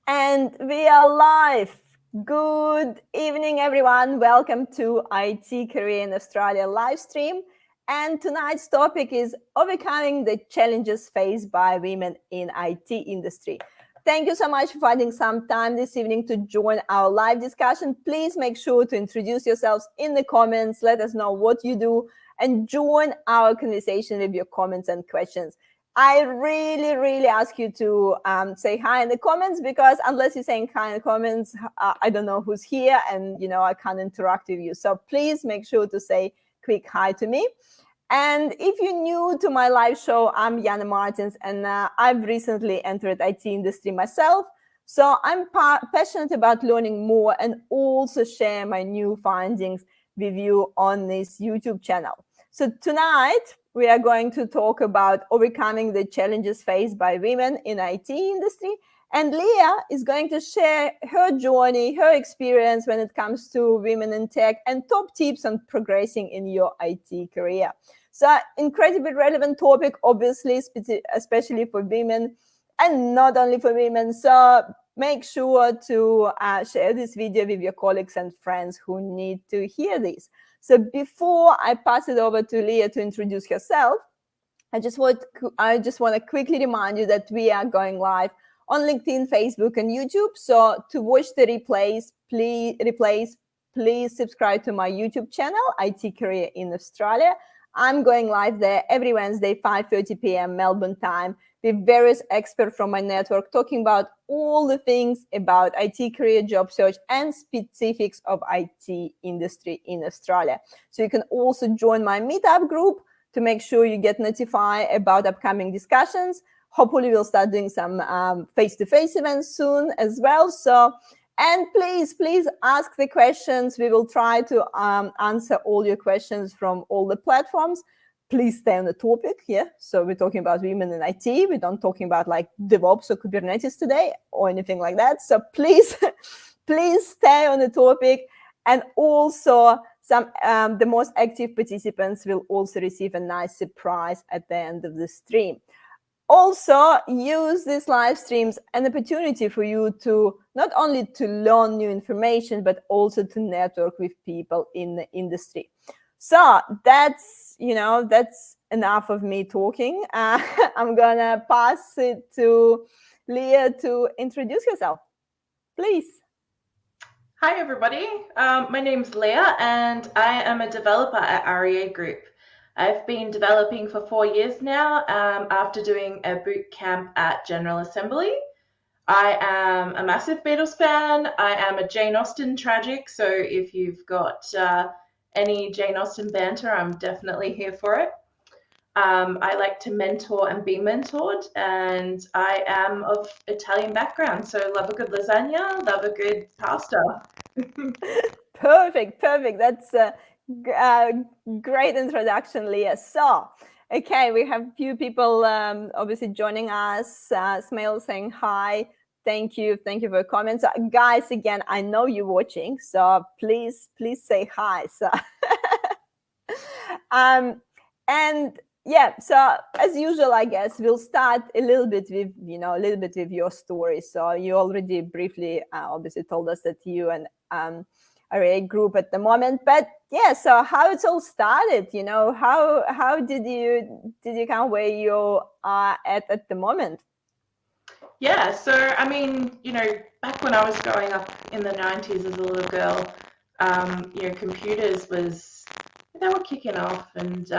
And we are live. Good evening, everyone. Welcome to IT Career in Australia live stream. And tonight's topic is overcoming the challenges faced by women in IT industry. Thank you so much for finding some time this evening to join our live discussion. Please make sure to introduce yourselves in the comments. Let us know what you do and join our conversation with your comments and questions. I really ask you to say hi in the comments, because unless you're saying hi in the comments, I don't know who's here, and I can't interact with you. So please make sure to say quick hi to me. And if you're new to my live show, I'm Jana Martins, and I've recently entered IT industry myself. So I'm passionate about learning more and also share my new findings with you on this YouTube channel. So tonight, we are going to talk about overcoming the challenges faced by women in IT industry. And Leah is going to share her journey, her experience when it comes to women in tech, and top tips on progressing in your IT career. So incredibly relevant topic, obviously, especially for women, and not only for women. So make sure to share this video with your colleagues and friends who need to hear this. So before I pass it over to Leah to introduce herself, I just want to quickly remind you that we are going live on LinkedIn, Facebook, and YouTube. So to watch the replays, please subscribe to my YouTube channel, IT Career in Australia. I'm going live there every Wednesday, 5:30 p.m. Melbourne time, with various experts from my network talking about all the things about IT career, job search, and specifics of IT industry in Australia. So you can also join my meetup group to make sure you get notified about upcoming discussions. Hopefully we'll start doing some face-to-face events soon as well. And please ask the questions. We will try to answer all your questions from all the platforms. Please stay on the topic, yeah? So we're talking about women in IT. We're not talking about like DevOps or Kubernetes today or anything like that. So please stay on the topic. And also the most active participants will also receive a nice surprise at the end of the stream. Also, use these live streams an opportunity for you to not only to learn new information, but also to network with people in the industry. So that's enough of me talking. I'm gonna pass it to Leah to introduce yourself, please. Hi, everybody. My name's Leah, and I am a developer at REA Group. I've been developing for 4 years now after doing a boot camp at General Assembly. I am a massive Beatles fan. I am a Jane Austen tragic, so if you've got any Jane Austen banter, I'm definitely here for it. I like to mentor and be mentored, and I am of Italian background, so love a good lasagna, love a good pasta. Perfect. That's great introduction, Leah. So, okay, we have a few people obviously joining us. Smail saying hi. Thank you for your comments. Guys, again, I know you're watching, so please say hi. So, and yeah, so as usual, I guess we'll start a little bit with your story. So you already briefly obviously told us that you and RA group at the moment, but yeah, so how it's all started, how did you come where you are at the moment? Yeah, so I mean, back when I was growing up in the 90s as a little girl, computers they were kicking off, and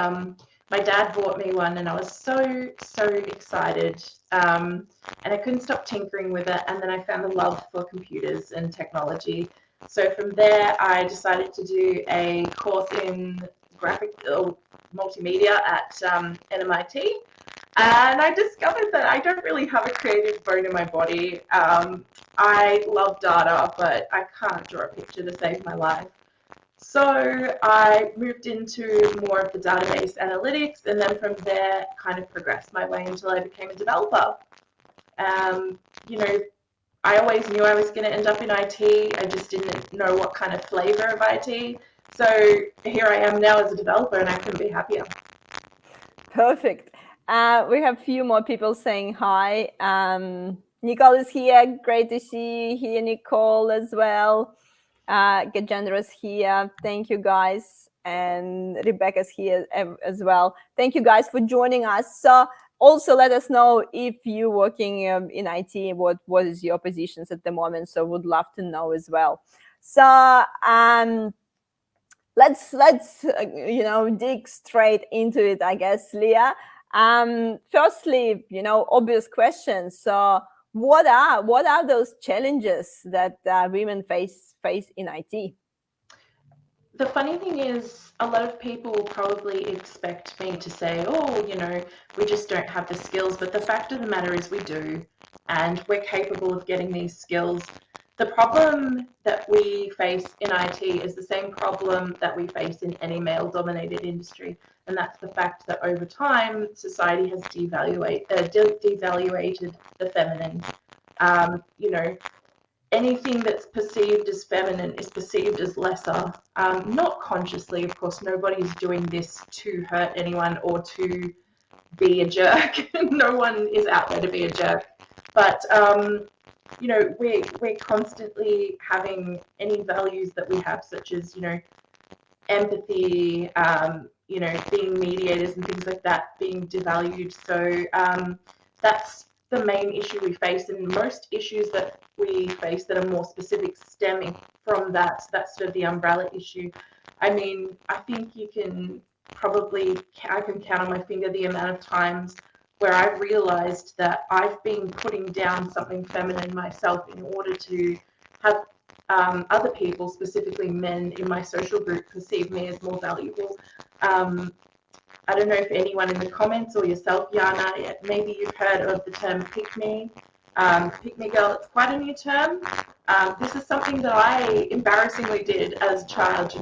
my dad bought me one, and I was so excited, and I couldn't stop tinkering with it. And then I found a love for computers and technology. So from there, I decided to do a course in graphic multimedia at MIT. And I discovered that I don't really have a creative bone in my body. I love data, but I can't draw a picture to save my life. So I moved into more of the database analytics, and then from there kind of progressed my way until I became a developer. I always knew I was going to end up in IT. I just didn't know what kind of flavor of IT. So here I am now as a developer, and I couldn't be happier. Perfect. We have a few more people saying hi. Nicole is here. Great to see you here, Nicole, as well. Get Generous here. Thank you, guys. And Rebecca's here as well. Thank you, guys, for joining us. So, also let us know if you're working in IT. What is your positions at the moment? So, would love to know as well. So, let's dig straight into it, I guess, Leah. Firstly, obvious questions. So what are those challenges that women face in IT? The funny thing is, a lot of people probably expect me to say, oh, we just don't have the skills. But the fact of the matter is we do, and we're capable of getting these skills. The problem that we face in IT is the same problem that we face in any male-dominated industry, and that's the fact that over time, society has devaluated the feminine. You know, anything that's perceived as feminine is perceived as lesser. Not consciously, of course, nobody's doing this to hurt anyone or to be a jerk. No one is out there to be a jerk. But, we're constantly having any values that we have, such as, empathy, being mediators and things like that, being devalued. So that's the main issue we face, and most issues that we face that are more specific stemming from that's sort of the umbrella issue. I mean, I think I can count on my finger the amount of times where I've realized that I've been putting down something feminine myself in order to have other people, specifically men in my social group, perceive me as more valuable. I don't know if anyone in the comments or yourself, Yana, maybe you've heard of the term pick me girl. It's quite a new term. This is something that I embarrassingly did as a child.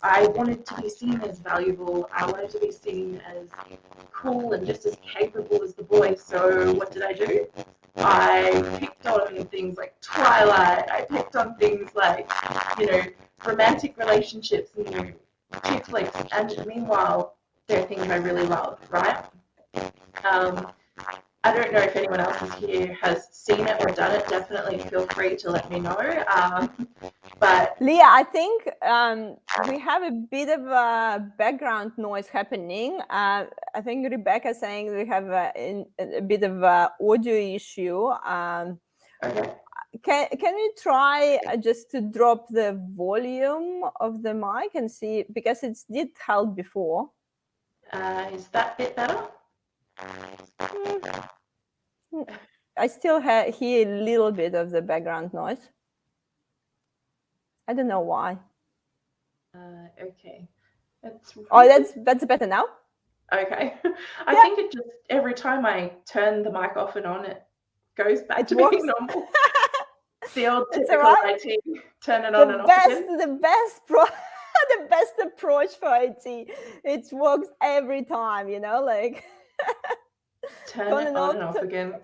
I wanted to be seen as valuable. I wanted to be seen as cool and just as capable as the boys. So what did I do? I picked on things like Twilight. I picked on things like, romantic relationships and chick flicks. And meanwhile, they're things I really love, right? I don't know if anyone else here has seen it or done it. Definitely feel free to let me know. But Leah, I think we have a bit of a background noise happening. I think Rebecca saying we have a bit of an audio issue. Okay. Can we try just to drop the volume of the mic and see, because it did help before. Is that a bit better? I still hear a little bit of the background noise. I don't know why. Okay. That's better now. Okay. I think it just, every time I turn the mic off and on, it goes back to being normal. The old typical IT, turn it on and off again. The best approach for IT. It works every time, like turn it on and off again.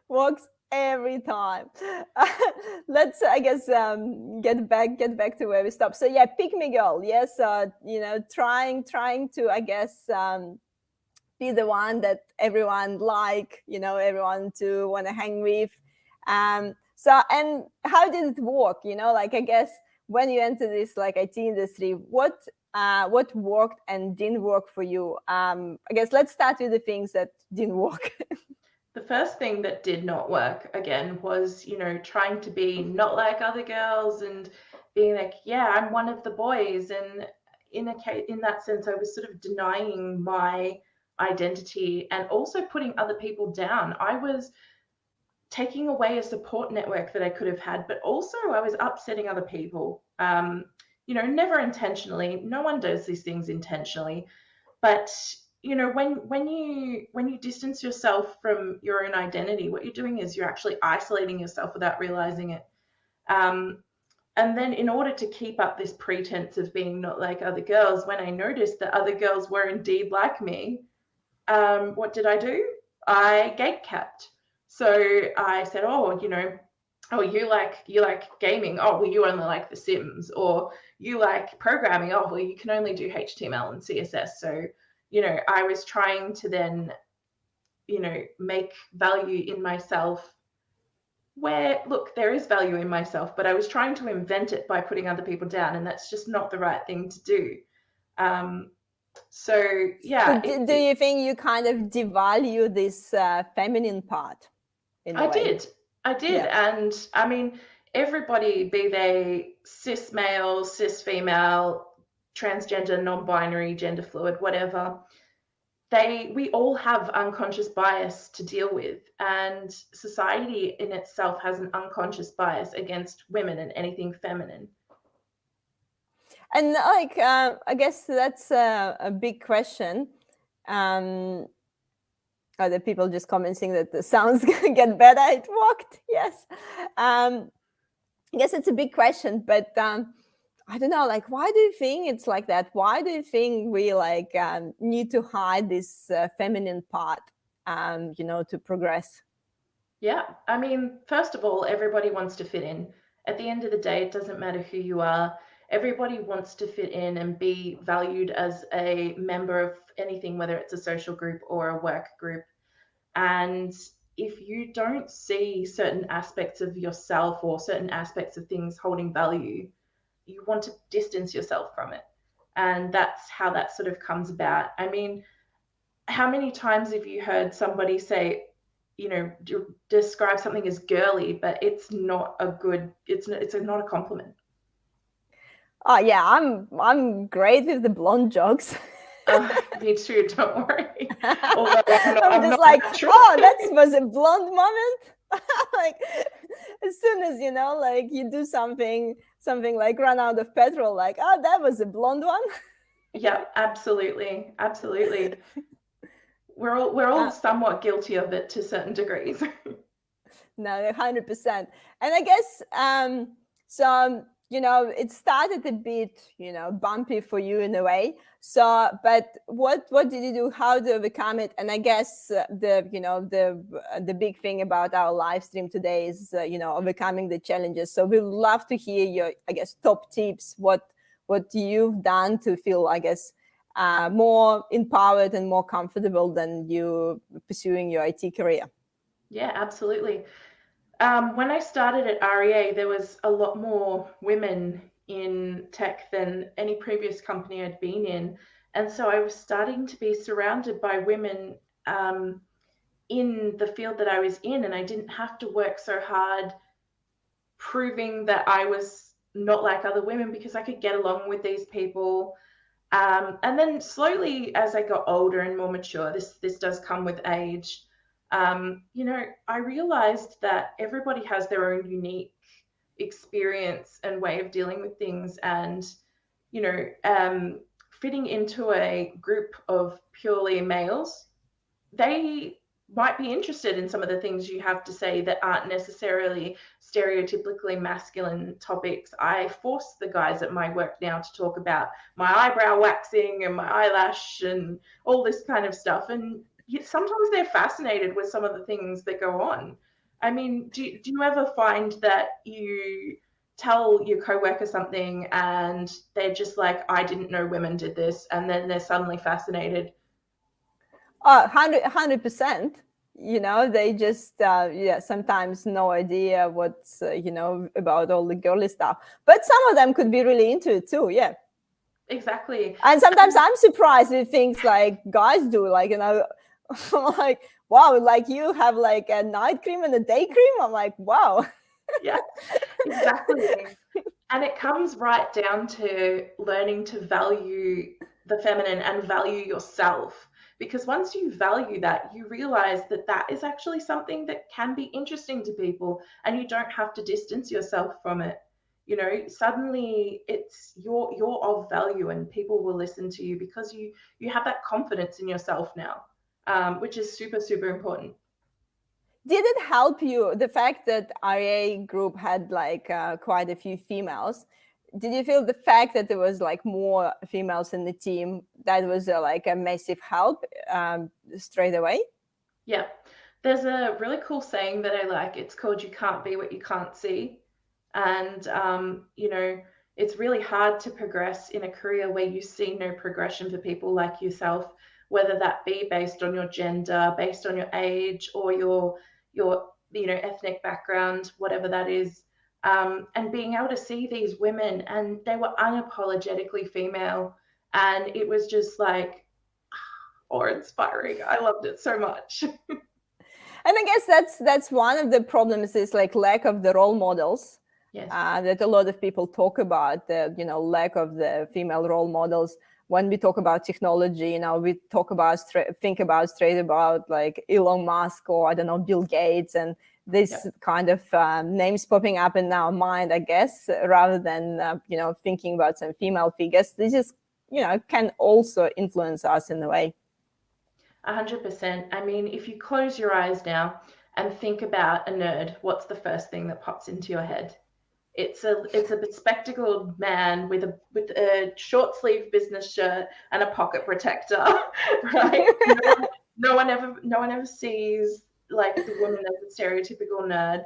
Works every time. Let's, I guess, get back to where we stopped. So yeah, pick me girl. Yes, trying to, I guess, be the one that everyone everyone to want to hang with. So, and how did it work? I guess when you enter this IT industry, what worked and didn't work for you? I guess let's start with the things that didn't work. The first thing that did not work, again, was, trying to be not like other girls and being like, yeah, I'm one of the boys. And in that sense, I was sort of denying my identity and also putting other people down. I was taking away a support network that I could have had, but also I was upsetting other people. Never intentionally. No one does these things intentionally, but when you distance yourself from your own identity, what you're doing is you're actually isolating yourself without realizing it. And then in order to keep up this pretense of being not like other girls, when I noticed that other girls were indeed like me, what did I do? I gatekept. So I said, oh, you like gaming. Oh, well, you only like The Sims. Or you like programming. Oh, well, you can only do HTML and CSS. So, I was trying to then, make value in myself where, look, there is value in myself, but I was trying to invent it by putting other people down, and that's just not the right thing to do. So So yeah, do you think you kind of devalue this feminine part in a I way? did. I did. Yeah. And I mean, everybody, be they cis male, cis female, transgender, non binary, gender fluid, whatever, we all have unconscious bias to deal with. And society in itself has an unconscious bias against women and anything feminine. And like, I guess that's a big question. Other people just commenting that the sounds gonna get better. It worked. Yes. I guess it's a big question, but I don't know. Like, why do you think it's like that? Why do you think we like need to hide this feminine part, to progress? Yeah. I mean, first of all, everybody wants to fit in. At the end of the day, it doesn't matter who you are. Everybody wants to fit in and be valued as a member of anything, whether it's a social group or a work group. And if you don't see certain aspects of yourself or certain aspects of things holding value, you want to distance yourself from it. And that's how that sort of comes about. I mean, how many times have you heard somebody say, describe something as girly, but it's not a good, it's not a compliment. Oh yeah, I'm great with the blonde jokes. Me too, don't worry. Although I'm I'm just not like, natural. oh, that was a blonde moment. Like, as soon as like you do something like run out of petrol, like, oh, that was a blonde one. Yeah, absolutely, absolutely. We're all somewhat guilty of it to certain degrees. No, 100%. And I guess so it started a bit bumpy for you in a way. So but what did you do, how to overcome it? And I guess the big thing about our live stream today is overcoming the challenges. So we'd love to hear your, I guess, top tips, what you've done to feel, I guess, more empowered and more comfortable than you pursuing your IT career. Yeah, absolutely. When I started at REA, there was a lot more women in tech than any previous company I'd been in. And so I was starting to be surrounded by women in the field that I was in, and I didn't have to work so hard proving that I was not like other women because I could get along with these people. And then slowly, as I got older and more mature, this does come with age. I realized that everybody has their own unique experience and way of dealing with things, and fitting into a group of purely males, they might be interested in some of the things you have to say that aren't necessarily stereotypically masculine topics. I force the guys at my work now to talk about my eyebrow waxing and my eyelash and all this kind of stuff. And sometimes they're fascinated with some of the things that go on. I mean, do you ever find that you tell your coworker something and they're just like, I didn't know women did this, and then they're suddenly fascinated? 100%. They just sometimes no idea what's about all the girly stuff, but some of them could be really into it too. Yeah, exactly. And sometimes I'm surprised with things like guys do, like I'm like, wow, like you have like a night cream and a day cream. I'm like, wow. Yeah, exactly. And it comes right down to learning to value the feminine and value yourself. Because once you value that, you realize that that is actually something that can be interesting to people, and you don't have to distance yourself from it. Suddenly it's you're of value, and people will listen to you because you have that confidence in yourself now, which is super, super important. Did it help you, the fact that RA group had like quite a few females? Did you feel the fact that there was like more females in the team, that was like a massive help straight away? Yeah. There's a really cool saying that I like. It's called "You can't be what you can't see." And, it's really hard to progress in a career where you see no progression for people like yourself, whether that be based on your gender, based on your age, or your ethnic background, whatever that is. And being able to see these women, and they were unapologetically female, and it was just like awe-inspiring. I loved it so much. And I guess that's one of the problems, is like lack of the role models. Yes. That a lot of people talk about, the lack of the female role models. When we talk about technology, we think about straight about like Elon Musk, or I don't know, Bill Gates, and this kind of names popping up in our mind, I guess, rather than thinking about some female figures. This is can also influence us in a way. 100%. I mean, if you close your eyes now and think about a nerd, what's the first thing that pops into your head? It's a bespectacled man with a short sleeve business shirt and a pocket protector, right? No one ever sees like the woman as a stereotypical nerd.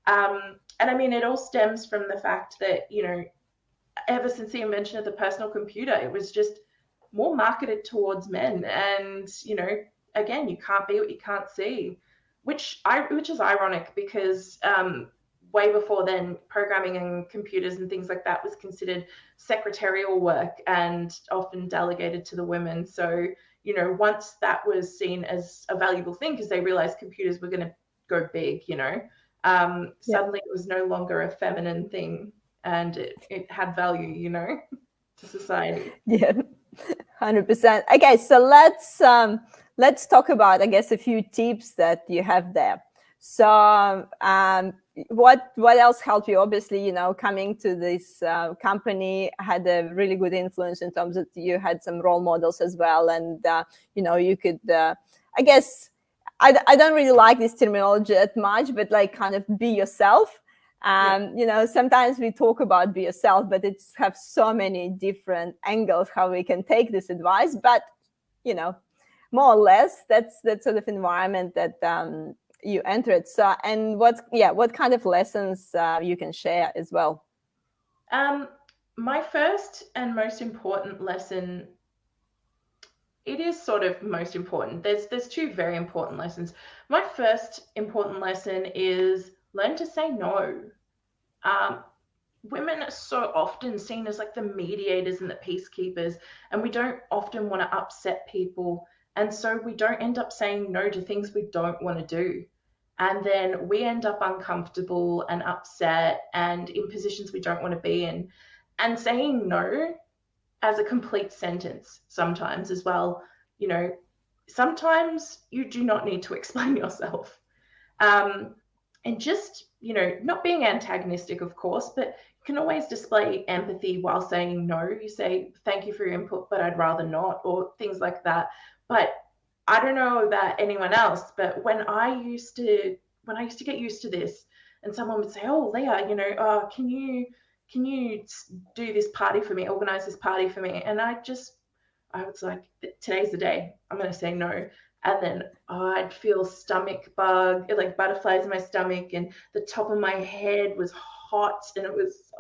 And I mean, it all stems from the fact that ever since the invention of the personal computer, it was just more marketed towards men. And again, you can't be what you can't see, which is ironic, because way before then, programming and computers and things like that was considered secretarial work and often delegated to the women. So once that was seen as a valuable thing, because they realized computers were going to go big, suddenly it was no longer a feminine thing, and it had value, to society. Yeah, 100%. Okay, so let's talk about, I guess, a few tips that you have there. So what else helped you? Obviously, coming to this company had a really good influence in terms of you had some role models as well, and you could I guess I don't really like this terminology that much, but like kind of be yourself. Sometimes we talk about be yourself, but it's have so many different angles how we can take this advice. But more or less, that's that sort of environment that you entered. So, and what kind of lessons you can share as well? My first and most important lesson, it is sort of most important. There's two very important lessons. My first important lesson is learn to say no. Women are so often seen as like the mediators and the peacekeepers, and we don't often want to upset people. And so we don't end up saying no to things we don't want to do. And then we end up uncomfortable and upset and in positions we don't want to be in. And saying no as a complete sentence sometimes as well, sometimes you do not need to explain yourself. And just, not being antagonistic, of course, but you can always display empathy while saying no. You say, thank you for your input, but I'd rather not, or things like that. But I don't know about anyone else, but when I used to get used to this, and someone would say, oh, Leah, can you do this party for me, organize this party for me? And I was like, today's the day, I'm going to say no. And then I'd feel stomach bug, like butterflies in my stomach, and the top of my head was hot, and it was,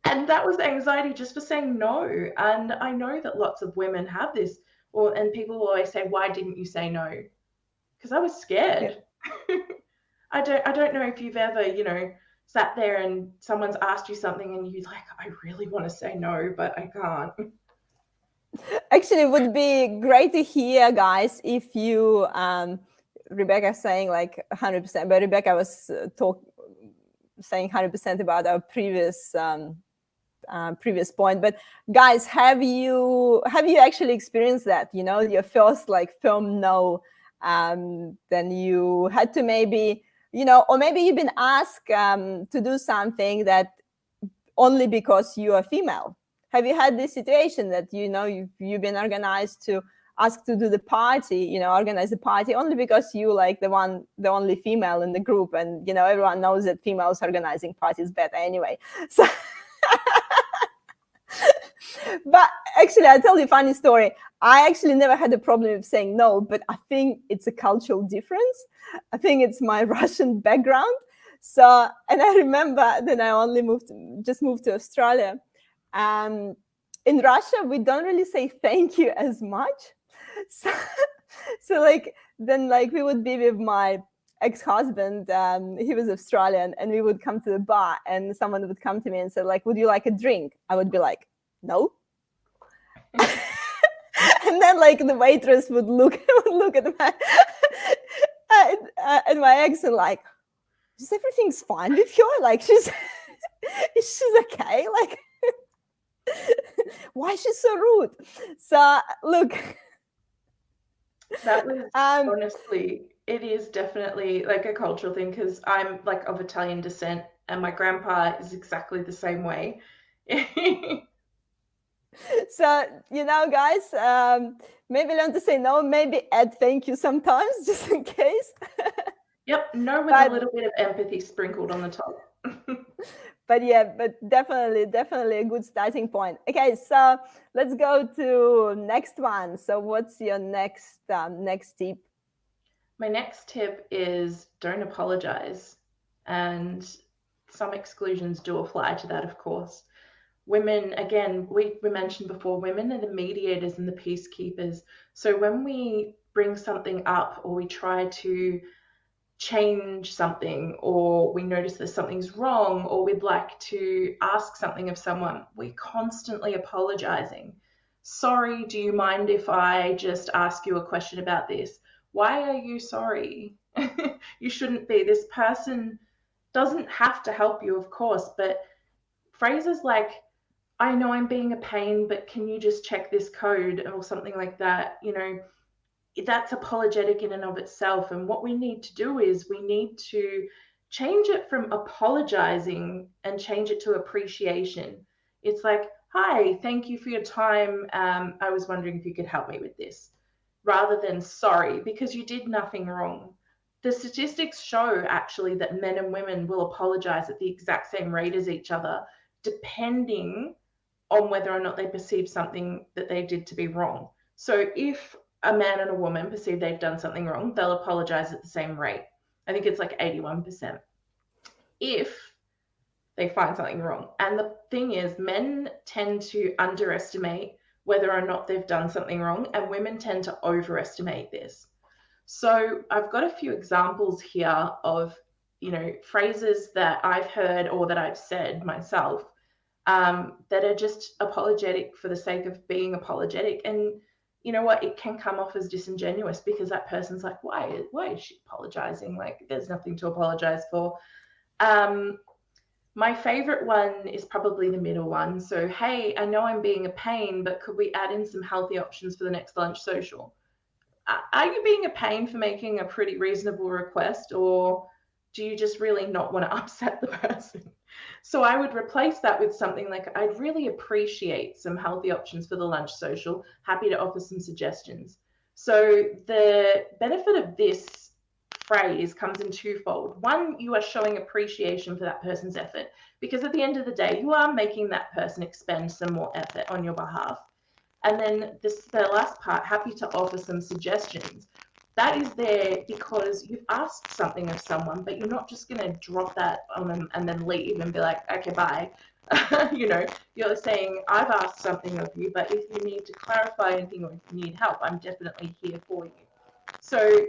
and that was anxiety just for saying no. And I know that lots of women have this, and people will always say, why didn't you say no? Because I was scared. Yeah. I don't know if you've ever, sat there and someone's asked you something and you're like, I really want to say no, but I can't. Actually, it would be great to hear, guys, if you, Rebecca saying like 100%, but Rebecca was saying 100% about our previous point. But guys, have you actually experienced that? Your first like firm no, then you had to maybe, or maybe you've been asked to do something that only because you are female. Have you had this situation that you've been asked to do the party, organize the party only because you like the only female in the group, and everyone knows that females organizing parties better anyway. So, but actually, I'll tell you a funny story. I actually never had a problem with saying no, but I think it's a cultural difference. I think it's my Russian background. So, and I remember that I only moved to Australia. In Russia, we don't really say thank you as much. So, so like then like we would be with my ex-husband. He was Australian, and we would come to the bar, and someone would come to me and say like, "Would you like a drink?" I would be like, "No." And then like the waitress would look at my at my ex and like, "Is everything's fine with you? Like she's okay? Like why is she so rude?" So look, That was honestly, it is definitely like a cultural thing because I'm like of Italian descent and my grandpa is exactly the same way. so guys, maybe learn to say no, maybe add thank you sometimes, just in case. Yep, no with a little bit of empathy sprinkled on the top. But definitely a good starting point. Okay, so let's go to next one. So what's your next tip? My next tip is don't apologize. And some exclusions do apply to that, of course. Women, again, we mentioned before, women are the mediators and the peacekeepers. So when we bring something up or we try to change something or we notice that something's wrong or we'd like to ask something of someone, we're constantly apologizing. Sorry, do you mind if I just ask you a question about this? Why are you sorry? You shouldn't be. This person doesn't have to help you, of course, but phrases like, I know I'm being a pain, but can you just check this code or something like that, that's apologetic in and of itself. And what we need to do is we need to change it from apologizing and change it to appreciation. It's like, hi, thank you for your time. I was wondering if you could help me with this, rather than sorry, because you did nothing wrong. The statistics show actually that men and women will apologize at the exact same rate as each other, depending on whether or not they perceive something that they did to be wrong. So if a man and a woman perceive they've done something wrong, they'll apologize at the same rate. I think it's like 81%. If they find something wrong. And the thing is, men tend to underestimate whether or not they've done something wrong, and women tend to overestimate this. So I've got a few examples here of, phrases that I've heard or that I've said myself that are just apologetic for the sake of being apologetic. And you know what? It can come off as disingenuous because that person's like, why is she apologizing? Like, there's nothing to apologize for. My favorite one is probably the middle one. So, hey, I know I'm being a pain, but could we add in some healthy options for the next lunch social? Are you being a pain for making a pretty reasonable request, or do you just really not want to upset the person? So I would replace that with something like, I'd really appreciate some healthy options for the lunch social. Happy to offer some suggestions. So the benefit of this phrase comes in twofold. One, you are showing appreciation for that person's effort, because at the end of the day, you are making that person expend some more effort on your behalf. And then the last part, happy to offer some suggestions. That is there because you've asked something of someone, but you're not just going to drop that on them and then leave and be like, okay, bye. You're saying, I've asked something of you, but if you need to clarify anything or if you need help, I'm definitely here for you. So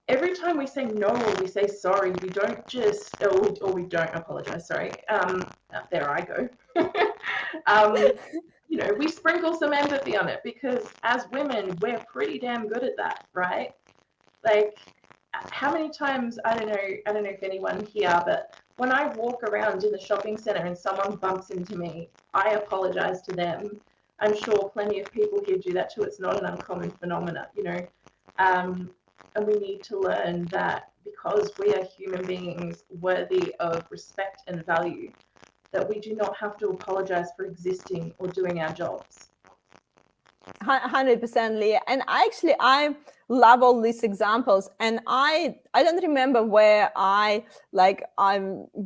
every time we say no or we say sorry, we don't just, or we don't apologize, sorry. There I go. We sprinkle some empathy on it because as women, we're pretty damn good at that, right? Like, how many times, I don't know if anyone here, but when I walk around in the shopping center and someone bumps into me, I apologize to them. I'm sure plenty of people here do that too. It's not an uncommon phenomenon, and we need to learn that because we are human beings worthy of respect and value, that we do not have to apologize for existing or doing our jobs. 100%, Leah. And I love all these examples. And I don't remember where I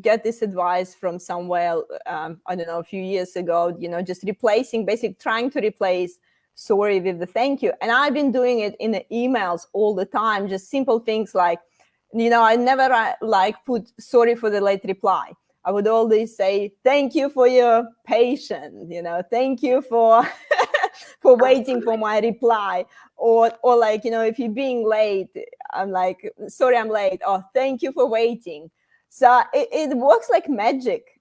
get this advice from somewhere, I don't know, a few years ago, just trying to replace sorry with the thank you. And I've been doing it in the emails all the time, just simple things like, I never put sorry for the late reply. I would always say, thank you for your patience, thank you for for waiting for my reply, or like, if you're being late, I'm like, sorry, I'm late. Oh, thank you for waiting. So it works like magic.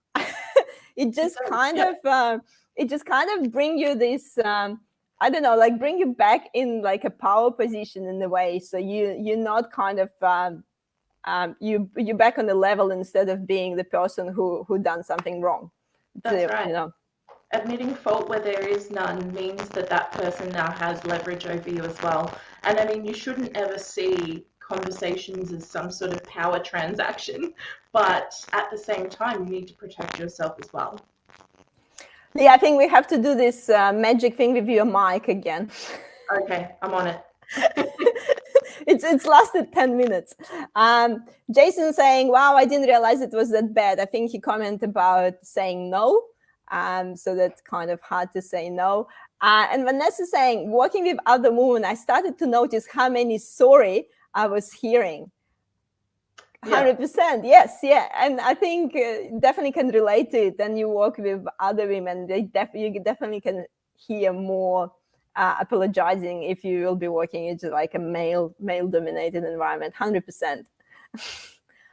It just kind of bring you this, I don't know, like bring you back in like a power position in a way. So you're not kind of you're back on the level instead of being the person who done something wrong. That's right. Admitting fault where there is none means that that person now has leverage over you as well. And I mean, you shouldn't ever see conversations as some sort of power transaction, but at the same time, you need to protect yourself as well. Yeah, I think we have to do this magic thing with your mic again. Okay, I'm on it. It's lasted 10 minutes. Jason saying, wow, I didn't realize it was that bad. I think he commented about saying no. So that's kind of hard to say no. And Vanessa saying, working with other women, I started to notice how many sorry I was hearing. 100%. Yes. Yeah. And I think definitely can relate to it. Then you work with other women, you definitely can hear more apologizing if you will be working in like a male dominated environment. 100%.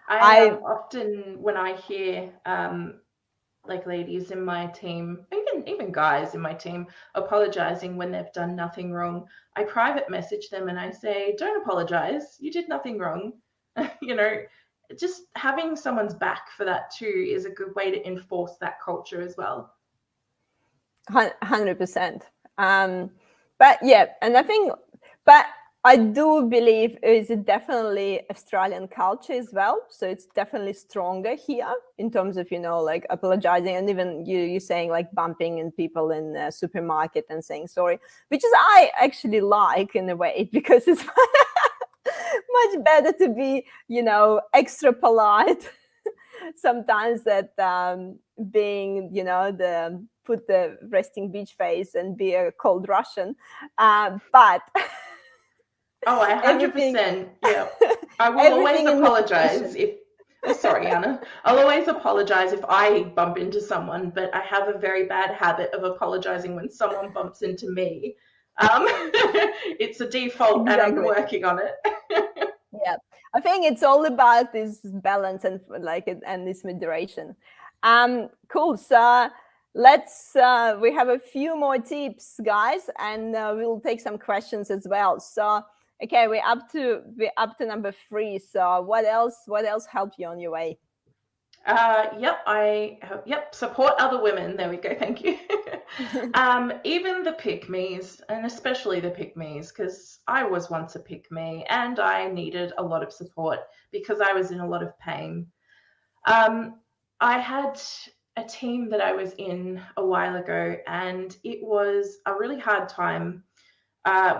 I often, when I hear like ladies in my team, even guys in my team, apologizing when they've done nothing wrong, I private message them and I say, don't apologize, you did nothing wrong. Just having someone's back for that too is a good way to enforce that culture as well. 100%. But yeah, and I do believe it's definitely Australian culture as well. So it's definitely stronger here in terms of, like apologizing, and even you saying like bumping in people in the supermarket and saying sorry, which is I actually like in a way, because it's much better to be, extra polite sometimes that being, put the resting beach face and be a cold Russian. But oh, 100%. Yeah. I will always apologize sorry, Anna. I'll always apologize if I bump into someone, but I have a very bad habit of apologizing when someone bumps into me. It's a default, and I'm working on it. Yeah, I think it's all about this balance and this moderation. Cool. So let's we have a few more tips, guys, and we'll take some questions as well. So okay, we're up to number 3. So what else helped you on your way? Support other women. There we go. Thank you. Even the pick-me's, and especially the pick-me's, because I was once a pick-me and I needed a lot of support because I was in a lot of pain. I had a team that I was in a while ago, and it was a really hard time.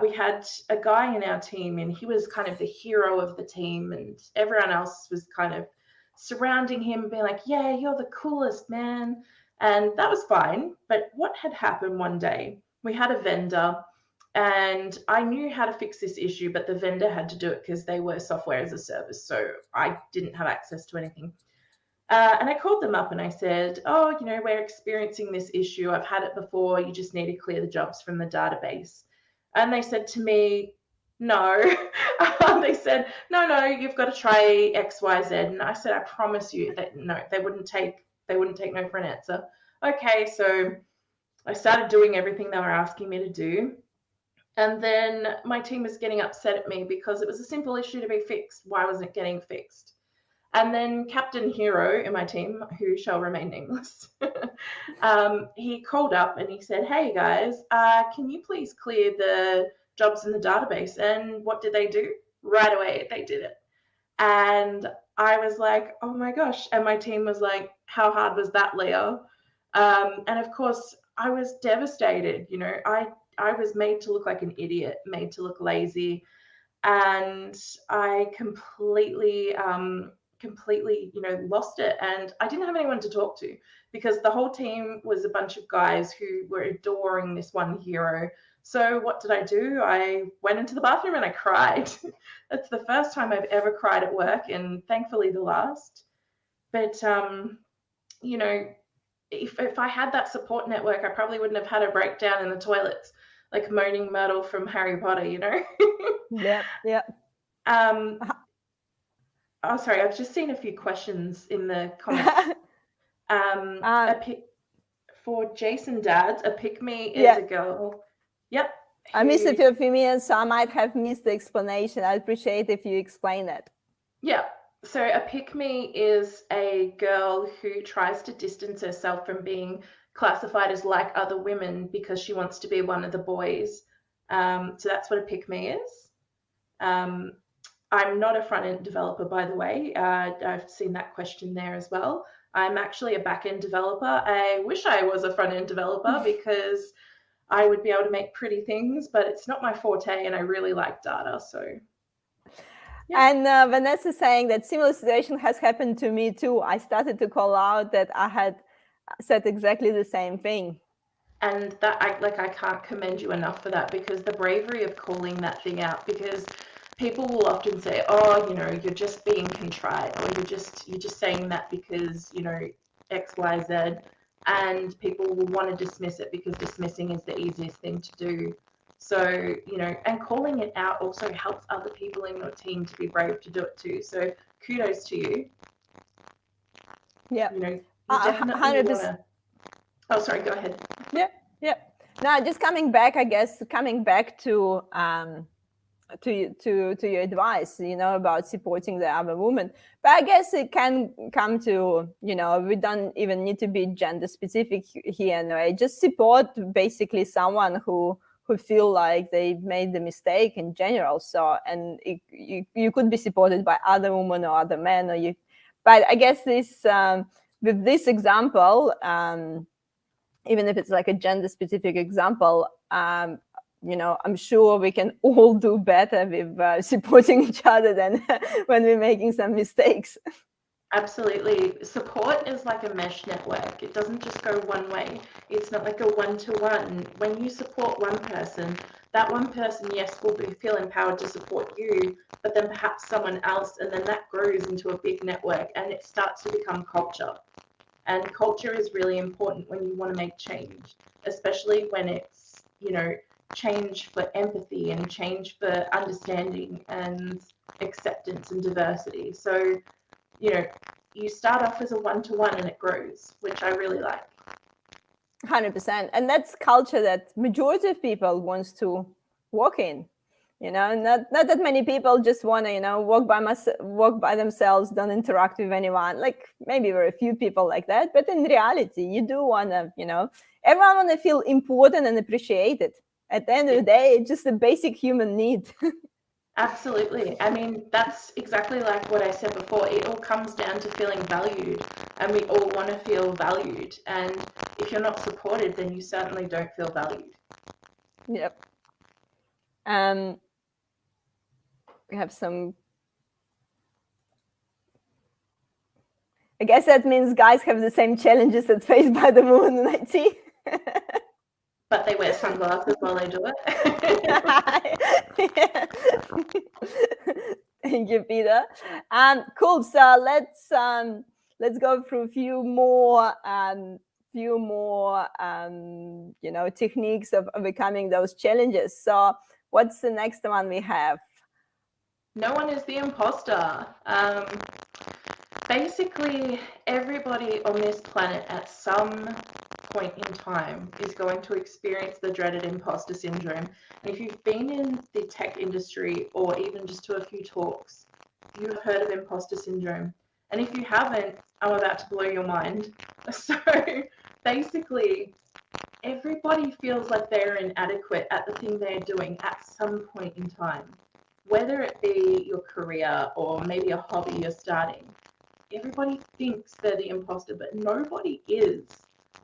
We had a guy in our team, and he was kind of the hero of the team, and everyone else was kind of surrounding him, being like, yeah, you're the coolest, man. And that was fine. But what had happened one day, we had a vendor, and I knew how to fix this issue, but the vendor had to do it because they were software as a service. So I didn't have access to anything. And I called them up and I said, oh, we're experiencing this issue. I've had it before. You just need to clear the jobs from the database. And they said to me, no. They said, no, you've got to try X, Y, Z. And I said, I promise you that no, they wouldn't take no for an answer. Okay, so I started doing everything they were asking me to do. And then my team was getting upset at me because it was a simple issue to be fixed. Why wasn't it getting fixed? And then Captain Hero in my team, who shall remain nameless, he called up and he said, hey guys, can you please clear the jobs in the database? And what did they do? Right away, they did it. And I was like, oh my gosh. And my team was like, how hard was that, Leah? And of course, I was devastated. I was made to look like an idiot, made to look lazy. And I completely lost it. And I didn't have anyone to talk to because the whole team was a bunch of guys who were adoring this one hero. So what did I do? I went into the bathroom and I cried. That's the first time I've ever cried at work, and thankfully the last. But, if I had that support network, I probably wouldn't have had a breakdown in the toilets. like Moaning Myrtle from Harry Potter, you know? Yep, yep. um, oh, sorry, I've just seen a few questions in the comments. A um, pick for Jason Dads, a pick me is yeah, a girl. Yep. I missed a Who? few minutes, so I might have missed the explanation. I'd appreciate if you explain that. Yeah. So a pick me is a girl who tries to distance herself from being classified as like other women because she wants to be one of the boys. So that's what a pick me is. Um, I'm not a front end developer, by the way. I've seen that question there as well. I'm actually a back end developer. I wish I was a front end developer because I would be able to make pretty things, but it's not my forte and I really like data. So, yeah. And Vanessa saying that similar situation has happened to me too. I started to call out that I had said exactly the same thing. And that I can't commend you enough for that, because the bravery of calling that thing out, because people will often say, oh, you know, you're just being contrite, or you're just saying that because, you know, XYZ, and people will want to dismiss it because dismissing is the easiest thing to do. So, you know, and calling it out also helps other people in your team to be brave to do it too. So kudos to you. Yeah, You know, you definitely want 100%. to. Oh, sorry, go ahead. Yeah, yeah. Now, just coming back, I guess, coming back to your advice, you know, about supporting the other woman. But I guess it can come to, you know, we don't even need to be gender specific here, no, just support basically someone who feel like they made the mistake in general. So, and you could be supported by other women or other men, or you. But I guess this with this example. Even if it's like a gender specific example, you know, I'm sure we can all do better with supporting each other than when we're making some mistakes. Absolutely. Support is like a mesh network. It doesn't just go one way. It's not like a one-to-one. When you support one person, that one person, yes, will feel empowered to support you, but then perhaps someone else, and then that grows into a big network and it starts to become culture. And culture is really important when you want to make change, especially when it's, you know, change for empathy and change for understanding and acceptance and diversity. So, you know, you start off as a one-to-one and it grows, which I really like. 100%. And that's culture that majority of people wants to walk in. You know, not that many people just want to, you know, walk by themselves, don't interact with anyone. Like maybe there are a few people like that, but in reality, you do want to, you know, everyone want to feel important and appreciated. At the end of the day, it's just a basic human need. Absolutely. I mean, that's exactly like what I said before. It all comes down to feeling valued, and we all want to feel valued. And if you're not supported, then you certainly don't feel valued. Yep. We have some. I guess that means guys have the same challenges that's faced by the women in IT. But they wear sunglasses while they do it. Thank you, Peter. Cool. So let's go through a few more you know, techniques of overcoming those challenges. So what's the next one we have? No one is the imposter. Basically, everybody on this planet at some point in time is going to experience the dreaded imposter syndrome. And if you've been in the tech industry or even just to a few talks, you've heard of imposter syndrome. And if you haven't, I'm about to blow your mind. So basically, everybody feels like they're inadequate at the thing they're doing at some point in time, whether it be your career or maybe a hobby you're starting. Everybody thinks they're the imposter, but nobody is.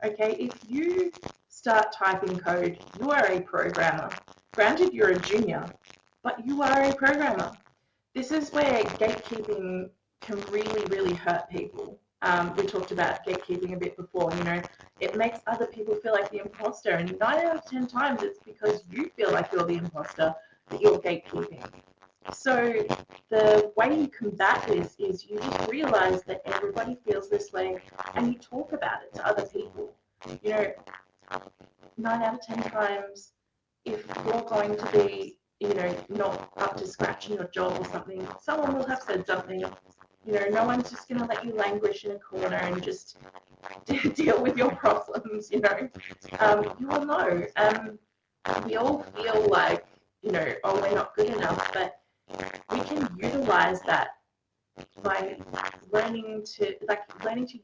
Okay, if you start typing code, you are a programmer. Granted, you're a junior, but you are a programmer. This is where gatekeeping can really, really hurt people. We talked about gatekeeping a bit before. You know, it makes other people feel like the imposter, and 9 out of 10 times it's because you feel like you're the imposter that you're gatekeeping. So the way you combat this is you just realize that everybody feels this way and you talk about it to other people. You know, 9 out of 10 times if you're going to be, not up to scratch in your job or something, someone will have said something. No one's just going to let you languish in a corner and just deal with your problems. You will know. We all feel like, oh, we're not good enough, but we can utilize that by learning to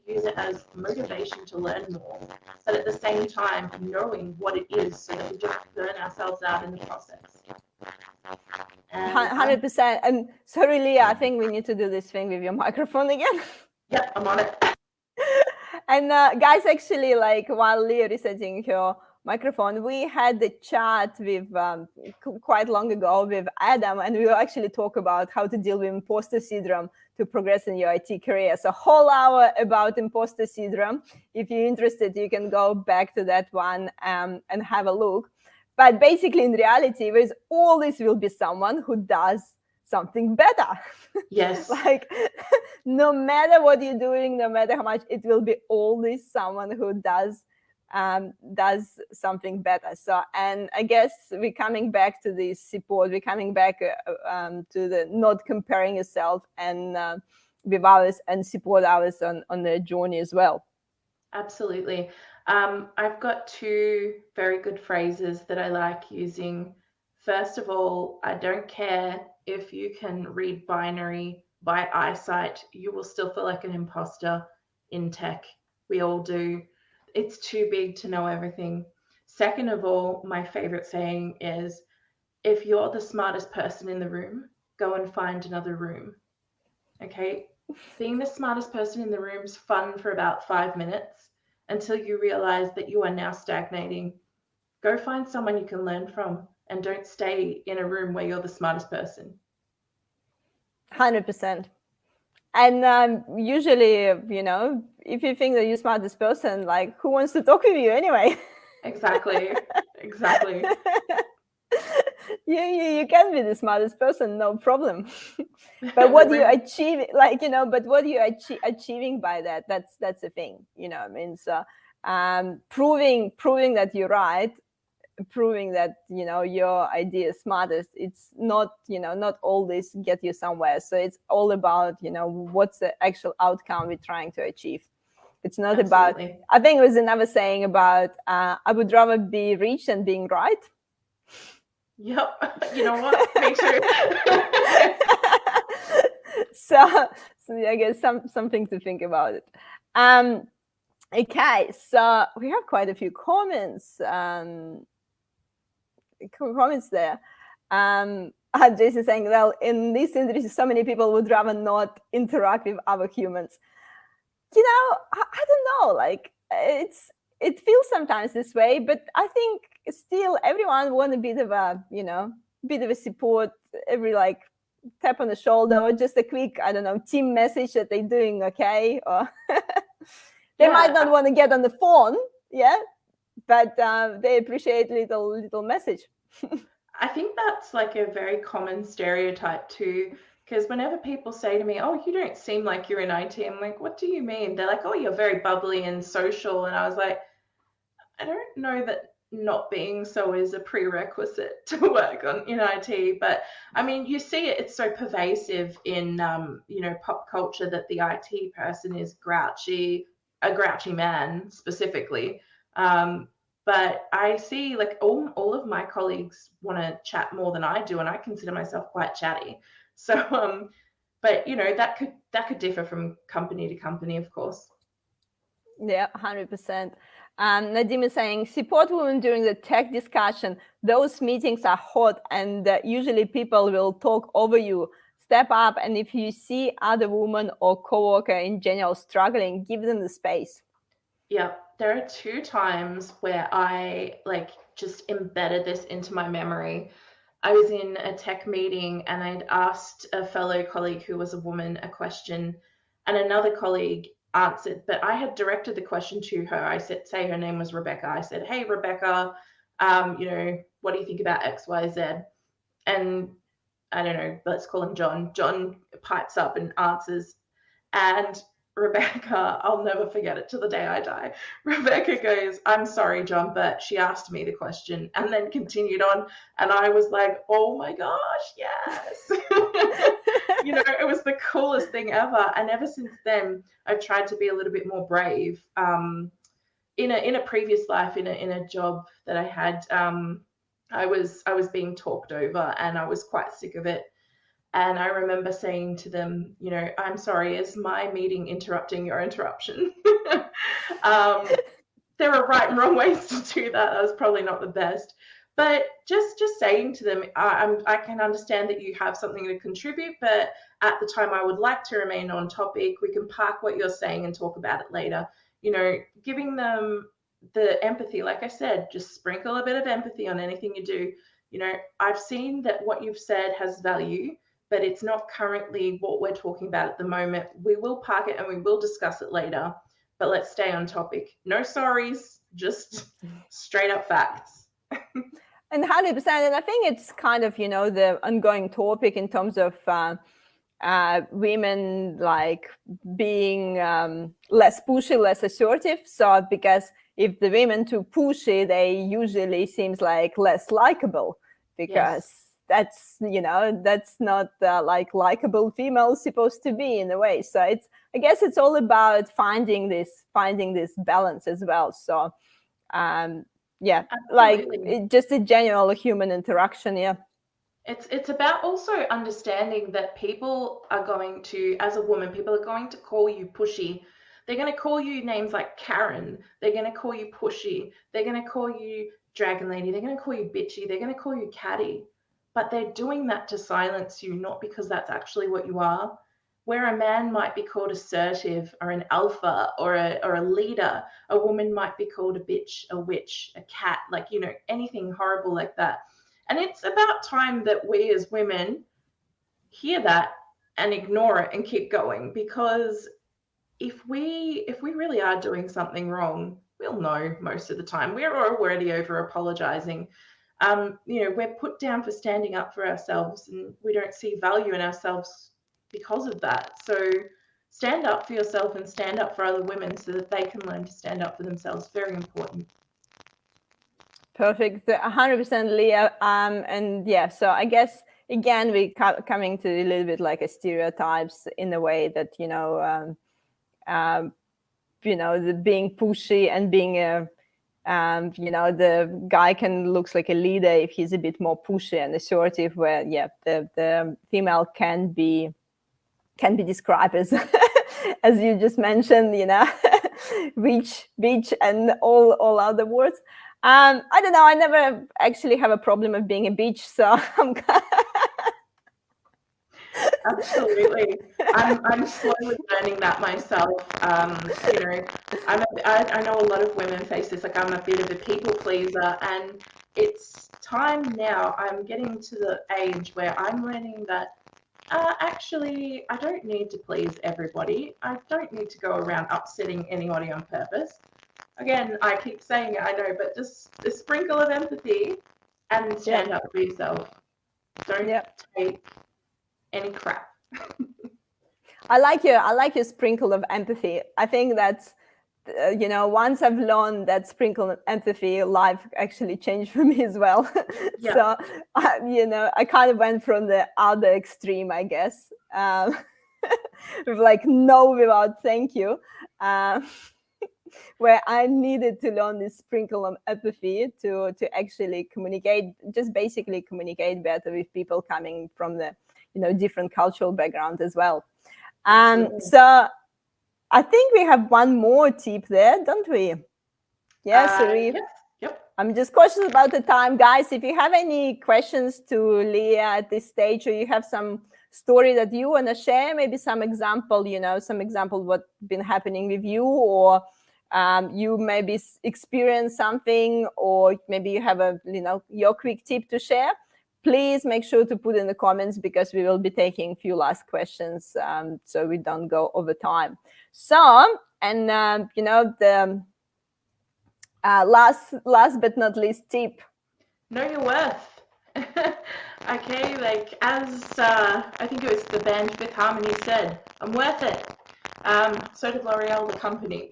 use it as motivation to learn more, but at the same time knowing what it is so that we don't burn ourselves out in the process. And 100%. And sorry, Leah, I think we need to do this thing with your microphone again. Yeah, I'm on it. And guys, actually, like while Leah is setting her microphone, we had the chat with quite long ago with Adam, and we will actually talk about how to deal with imposter syndrome to progress in your IT career. So whole hour about imposter syndrome. If you're interested, you can go back to that one and have a look. But basically, in reality, there's always will be someone who does something better. Yes. Like no matter what you're doing, no matter how much, it will be always someone who does something better. So, and I guess we're coming back to this support. We're coming back to the not comparing yourself and with others, and support others on their journey as well. Absolutely. I've got two very good phrases that I like using. First of all, I don't care if you can read binary by eyesight, you will still feel like an imposter in tech. We all do. It's too big to know everything. Second of all, my favorite saying is, if you're the smartest person in the room, go and find another room. Okay? Being the smartest person in the room is fun for about 5 minutes until you realize that you are now stagnating. Go find someone you can learn from, and don't stay in a room where you're the smartest person. 100%. And usually, if you think that you're smartest person, like who wants to talk with you anyway? Exactly. You can be the smartest person, no problem. But what do you achieve? But what are you achieving by that? That's the thing. I mean, so proving that you're right, proving that your idea is smartest. It's not not always get you somewhere. So it's all about what's the actual outcome we're trying to achieve. It's not Absolutely. about, I think it was another saying about I would rather be rich than being right. Yep. You know what? Me too. so I guess something to think about it. Okay, so we have quite a few comments there. Jason saying, well, in this industry, so many people would rather not interact with other humans. I don't know, like it feels sometimes this way, but I think still everyone want a bit of a, bit of a support, every like tap on the shoulder, or just a quick, I don't know, team message that they're doing okay, or they might not want to get on the phone, but they appreciate little message. I think that's like a very common stereotype too, because whenever people say to me, oh, you don't seem like you're in IT, I'm like, what do you mean? They're like, oh, you're very bubbly and social. And I was like, I don't know that not being so is a prerequisite to work in IT. But I mean, you see it, it's so pervasive in, pop culture that the IT person is a grouchy man specifically. But I see like all of my colleagues want to chat more than I do, and I consider myself quite chatty. So, but that could differ from company to company, of course. Yeah, 100%. Nadim is saying, support women during the tech discussion. Those meetings are hot, and usually people will talk over you. Step up, and if you see other women or coworker in general struggling, give them the space. Yeah, there are 2 times where I just embedded this into my memory. I was in a tech meeting and I'd asked a fellow colleague who was a woman a question, and another colleague answered, but I had directed the question to her. I said, say her name was Rebecca. I said, hey, Rebecca, what do you think about X, Y, Z? And I don't know, let's call him John. John pipes up and answers. And Rebecca, I'll never forget it to the day I die. Rebecca goes, I'm sorry, John, but she asked me the question and then continued on. And I was like, oh my gosh, yes. It was the coolest thing ever. And ever since then, I've tried to be a little bit more brave. In a previous life, in a job that I had, I was being talked over and I was quite sick of it. And I remember saying to them, I'm sorry, is my meeting interrupting your interruption? um, there are right and wrong ways to do that. That was probably not the best. But just saying to them, I can understand that you have something to contribute, but at the time I would like to remain on topic. We can park what you're saying and talk about it later. Giving them the empathy, like I said, just sprinkle a bit of empathy on anything you do. I've seen that what you've said has value, but it's not currently what we're talking about at the moment. We will park it and we will discuss it later, but let's stay on topic. No sorries, just straight up facts. And 100%. And I think it's kind of, the ongoing topic in terms of women like being less pushy, less assertive. So because if the women too pushy, they usually seems like less likable, because that's not like likable female likable to be in a way. So I guess it's all about finding this balance as well. So yeah, Absolutely. like just a general human interaction. Yeah, it's about also understanding that people are going to, as a woman, people are going to call you pushy. They're going to call you names like Karen. They're going to call you pushy. They're going to call you dragon lady. They're going to call you bitchy. They're going to call you catty. But they're doing that to silence you, not because that's actually what you are. Where a man might be called assertive or an alpha or a leader, a woman might be called a bitch, a witch, a cat, like, anything horrible like that. And it's about time that we as women hear that and ignore it and keep going, because if we really are doing something wrong, we'll know most of the time. We're already over apologizing. We're put down for standing up for ourselves, and we don't see value in ourselves because of that. So stand up for yourself and stand up for other women so that they can learn to stand up for themselves. Very important. Perfect. 100%, Leah. And yeah, so I guess again we coming to a little bit like a stereotypes in a way that the being pushy and being a the guy can looks like a leader if he's a bit more pushy and assertive, where the female can be described as as you just mentioned, witch, bitch, and all other words. I don't know, I never actually have a problem of being a bitch, so I'm Absolutely. I'm slowly learning that myself. I know a lot of women face this, like I'm a bit of a people pleaser, and it's time now. I'm getting to the age where I'm learning that actually I don't need to please everybody. I don't need to go around upsetting anybody on purpose. Again, I keep saying it, I know, but just a sprinkle of empathy and stand up for yourself. Don't take any crap. I like your sprinkle of empathy. I think that's once I've learned that sprinkle of empathy, life actually changed for me as well. Yeah. So I kind of went from the other extreme, I guess, with like no without thank you, where I needed to learn this sprinkle of empathy to actually communicate, just basically communicate better with people coming from the different cultural background as well. So I think we have one more tip there, don't we? Yes, Yep. I'm just cautious about the time, guys. If you have any questions to Leah at this stage, or you have some story that you want to share, maybe some example what's been happening with you, or you maybe experience something, or maybe you have your quick tip to share, please make sure to put in the comments, because we will be taking a few last questions, so we don't go over time. So, and the last but not least tip. Know your worth. Okay, like as I think it was the band Fifth Harmony said, I'm worth it. So did L'Oreal, the company.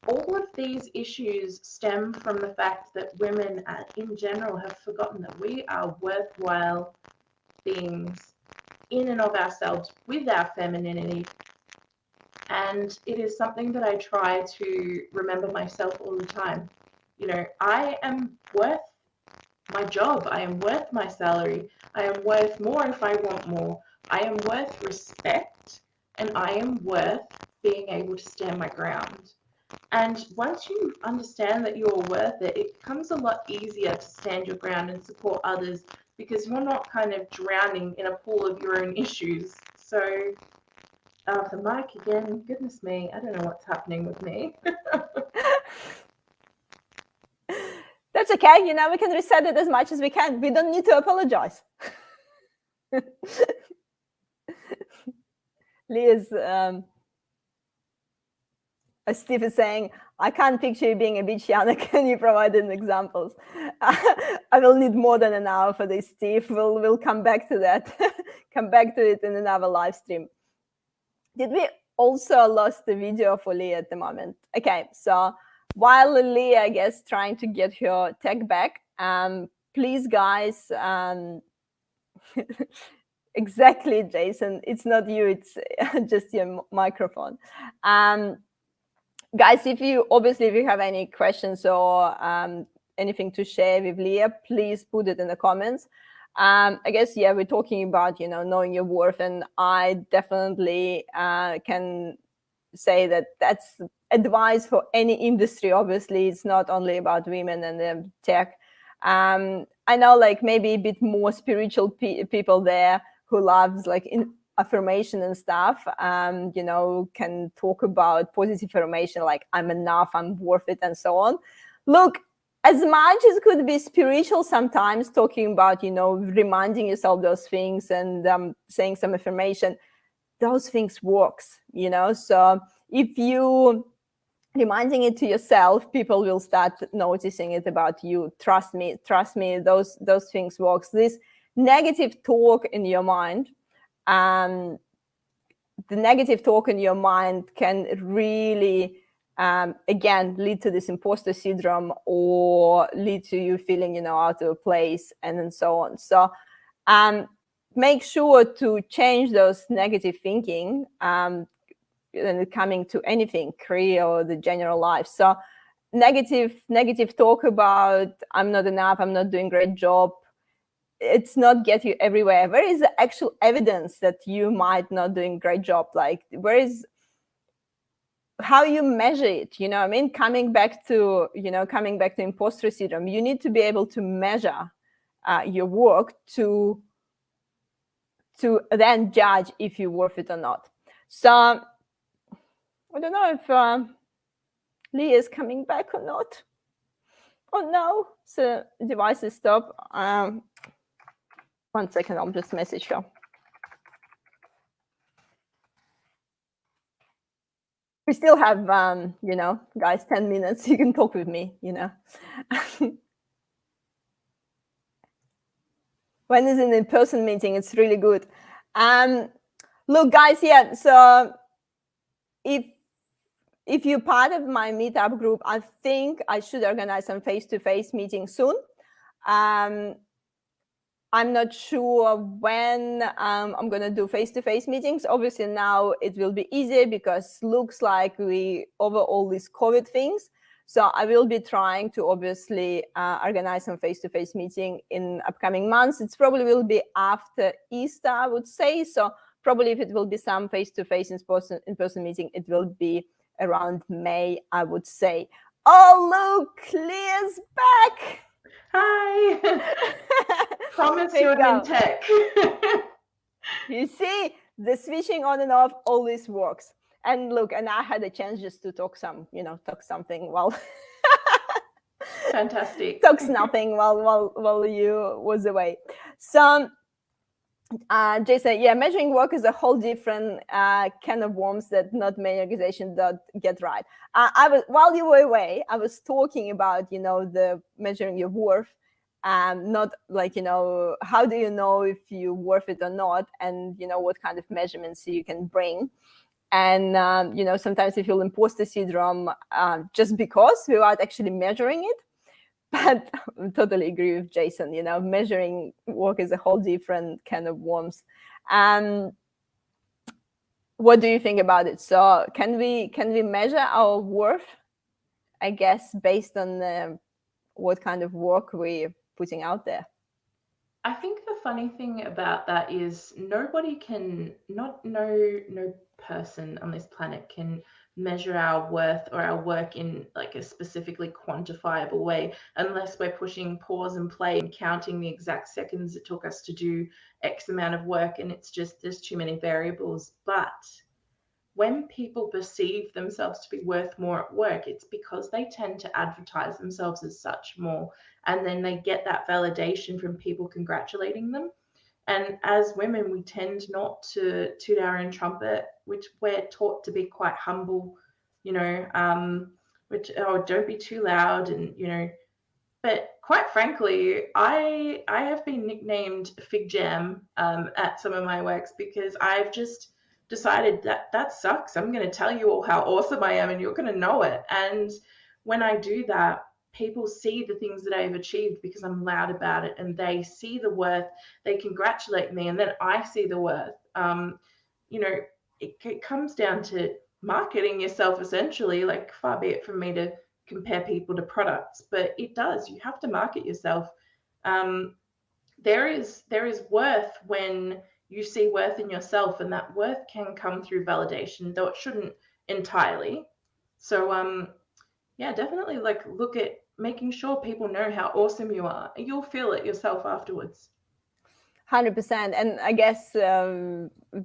All of these issues stem from the fact that women in general have forgotten that we are worthwhile beings in and of ourselves with our femininity. And it is something that I try to remember myself all the time. I am worth my job. I am worth my salary. I am worth more if I want more. I am worth respect, and I am worth being able to stand my ground. And once you understand that you're worth it, it becomes a lot easier to stand your ground and support others because you're not kind of drowning in a pool of your own issues. So, the mic again, goodness me, I don't know what's happening with me. That's okay. We can reset it as much as we can. We don't need to apologize. Leah's, Steve is saying, I can't picture you being a bitch, Yana. Can you provide any examples? I will need more than an hour for this, Steve. We'll come back to that. Come back to it in another live stream. Did we also lost the video for Leah at the moment? Okay, so while Leah, I guess, trying to get her tech back, please, guys, exactly, Jason, it's not you, it's just your microphone. Guys, if you have any questions or anything to share with Leah, please put it in the comments. I guess, yeah, we're talking about, knowing your worth, and I definitely can say that that's advice for any industry. Obviously, it's not only about women and tech. I know, like, maybe a bit more spiritual people there who loves like affirmation and stuff, can talk about positive affirmation, like I'm enough, I'm worth it, and so on. Look, as much as could be spiritual sometimes, talking about, reminding yourself those things and saying some affirmation, those things works, So if you reminding it to yourself, people will start noticing it about you. Trust me, those things works. This negative talk in your mind, the negative talk in your mind can really, again, lead to this imposter syndrome or lead to you feeling, out of place and so on. So make sure to change those negative thinking when it coming to anything, career or the general life. So negative talk about I'm not enough, I'm not doing a great job, it's not get you everywhere. Where is the actual evidence that you might not doing a great job? Like, where is how you measure it? Coming back to imposter syndrome, you need to be able to measure your work to then judge if you're worth it or not. So I don't know if Leah is coming back or not. Oh no, so device is stopped. 1 second, I'll just message her. We still have, guys, 10 minutes. You can talk with me, When is an in-person meeting? It's really good. Look, guys, yeah, so if you're part of my meetup group, I think I should organize some face-to-face meetings soon. I'm not sure when I'm going to do face-to-face meetings. Obviously, now it will be easier because looks like we over all these COVID things. So I will be trying to obviously organize some face-to-face meeting in upcoming months. It probably will be after Easter, I would say. So probably if it will be some face-to-face in-person meeting, it will be around May, I would say. Oh, look, Leah's back. Hi. Promise you I'm in tech. You see, the switching on and off always works. And look, and I had a chance just to talk something while fantastic. Talks nothing while you was away. So Jason, yeah, measuring work is a whole different can of worms that not many organizations get right. While you were away, I was talking about the measuring your worth, not like how do you know if you're worth it or not, and what kind of measurements you can bring. And sometimes we feel imposter syndrome just because without actually measuring it. But I totally agree with Jason. Measuring work is a whole different kind of worms. What do you think about it? So can we measure our worth, I guess, based on what kind of work we're putting out there? I think the funny thing about that is nobody can, not no person on this planet can measure our worth or our work in like a specifically quantifiable way unless we're pushing pause and play and counting the exact seconds it took us to do X amount of work, and it's just there's too many variables. But when people perceive themselves to be worth more at work, it's because they tend to advertise themselves as such more. And then they get that validation from people congratulating them. And as women, we tend not to toot our own trumpet, which we're taught to be quite humble, which, oh, don't be too loud. And but quite frankly, I have been nicknamed Fig Jam at some of my works because I've just decided that that sucks. I'm going to tell you all how awesome I am, and you're going to know it. And when I do that, people see the things that I've achieved because I'm loud about it, and they see the worth. They congratulate me, and then I see the worth. You know, it comes down to marketing yourself essentially. Like, far be it from me to compare people to products, but it does. You have to market yourself. Um, there is worth when you see worth in yourself, and that worth can come through validation, though it shouldn't entirely. So yeah, definitely like look at making sure people know how awesome you are. You'll feel it yourself afterwards. 100%. And I guess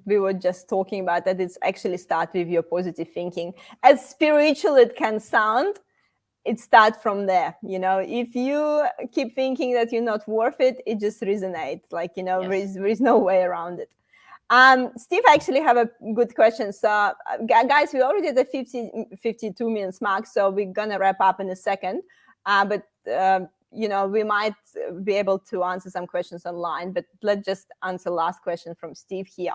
we were just talking about that it's actually start with your positive thinking. As spiritual it can sound, it starts from there. If you keep thinking that you're not worth it, it just resonates. Like, Yes. there is no way around it. Steve, I actually have a good question. So, guys, we already at the 52 minutes mark, so we're gonna wrap up in a second. But we might be able to answer some questions online. But let's just answer last question from Steve here.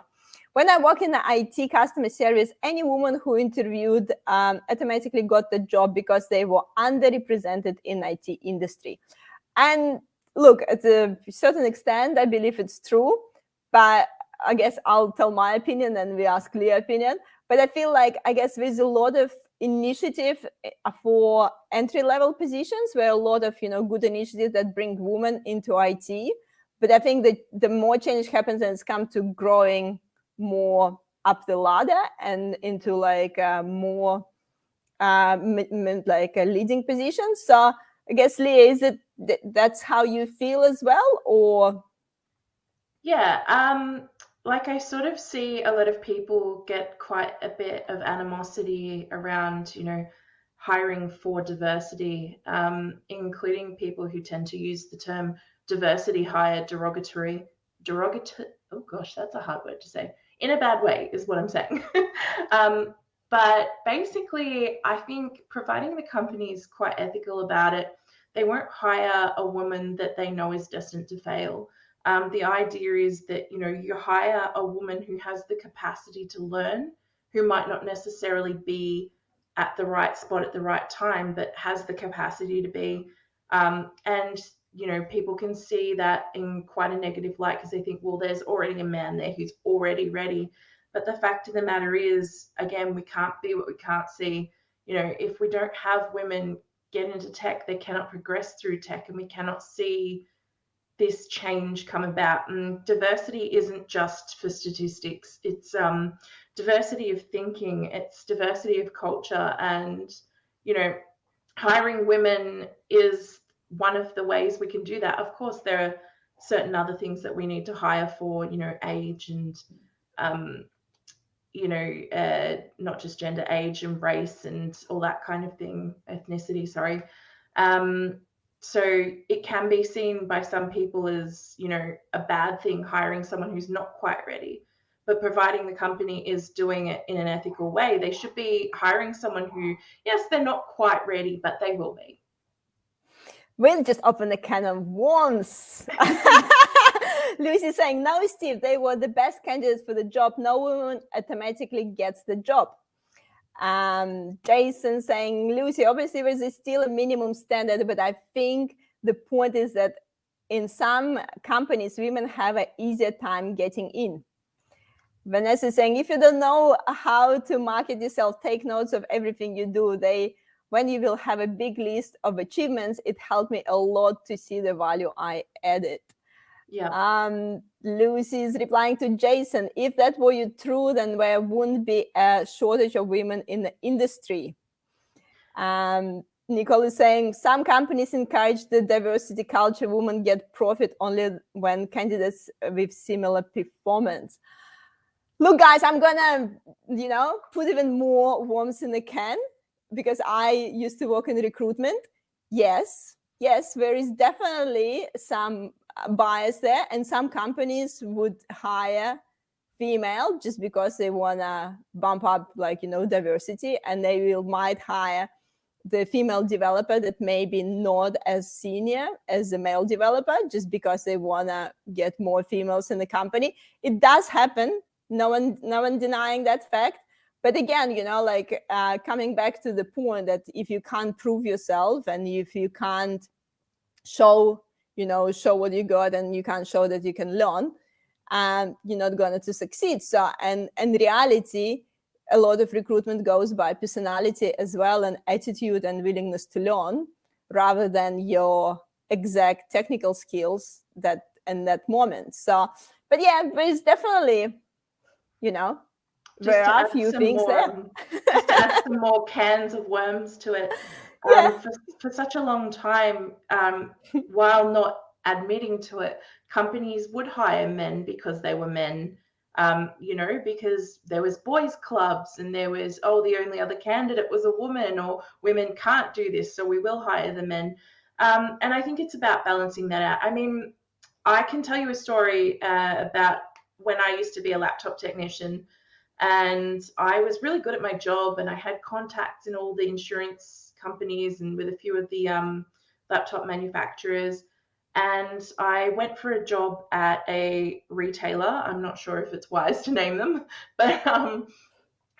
When I work in the IT customer service, any woman who interviewed automatically got the job because they were underrepresented in IT industry. And look, at a certain extent, I believe it's true, but I guess I'll tell my opinion and we ask Leah's opinion. But I feel like, I guess there's a lot of initiative for entry-level positions, where a lot of, good initiatives that bring women into IT. But I think that the more change happens and it's come to growing more up the ladder and into like more like a leading position. So I guess, Leah, is it that's how you feel as well, or? Yeah, like I sort of see a lot of people get quite a bit of animosity around, hiring for diversity, including people who tend to use the term diversity hire derogatory, oh gosh, that's a hard word to say, in a bad way is what I'm saying. um, but basically, I think providing the company is quite ethical about it, they won't hire a woman that they know is destined to fail. The idea is that you hire a woman who has the capacity to learn, who might not necessarily be at the right spot at the right time, but has the capacity to be. And people can see that in quite a negative light because they think, well, there's already a man there who's already ready. But the fact of the matter is, again, we can't be what we can't see. If we don't have women get into tech, they cannot progress through tech, and we cannot see this change come about. And diversity isn't just for statistics. It's diversity of thinking. It's diversity of culture. And, hiring women is one of the ways we can do that. Of course, there are certain other things that we need to hire for, age and, not just gender, age and race and all that kind of thing, ethnicity, sorry. So it can be seen by some people as, a bad thing hiring someone who's not quite ready. But providing the company is doing it in an ethical way, they should be hiring someone who, yes, they're not quite ready, but they will be. We'll just open the can of worms. Lucy saying, no, Steve, they were the best candidates for the job. No woman automatically gets the job. Jason saying, Lucy, obviously there's still a minimum standard, but I think the point is that in some companies, women have an easier time getting in. Vanessa saying, if you don't know how to market yourself, take notes of everything you do. When you will have a big list of achievements, it helped me a lot to see the value I added. Yeah. Lucy is replying to Jason, if that were true, then there wouldn't be a shortage of women in the industry. Nicole is saying, some companies encourage the diversity culture. Women get profit only when candidates with similar performance. Look, guys, I'm gonna, put even more worms in the can, because I used to work in recruitment. Yes, there is definitely some bias there, and some companies would hire female just because they wanna bump up, diversity, and they might hire the female developer that may be not as senior as the male developer just because they wanna get more females in the company. It does happen. No one denying that fact. But again, coming back to the point that if you can't prove yourself and if you can't show what you got, and you can't show that you can learn, you're not going to succeed. So, and in reality, a lot of recruitment goes by personality as well, and attitude and willingness to learn, rather than your exact technical skills that in that moment. So, but yeah, there's definitely, there are a few things there. Just to add some more cans of worms to it. Yeah. For such a long time, while not admitting to it, companies would hire men because they were men, because there was boys clubs, and there was, the only other candidate was a woman, or women can't do this, so we will hire the men. And I think it's about balancing that out. I mean, I can tell you a story about when I used to be a laptop technician, and I was really good at my job, and I had contacts in all the insurance companies and with a few of the laptop manufacturers. And I went for a job at a retailer. I'm not sure if it's wise to name them, but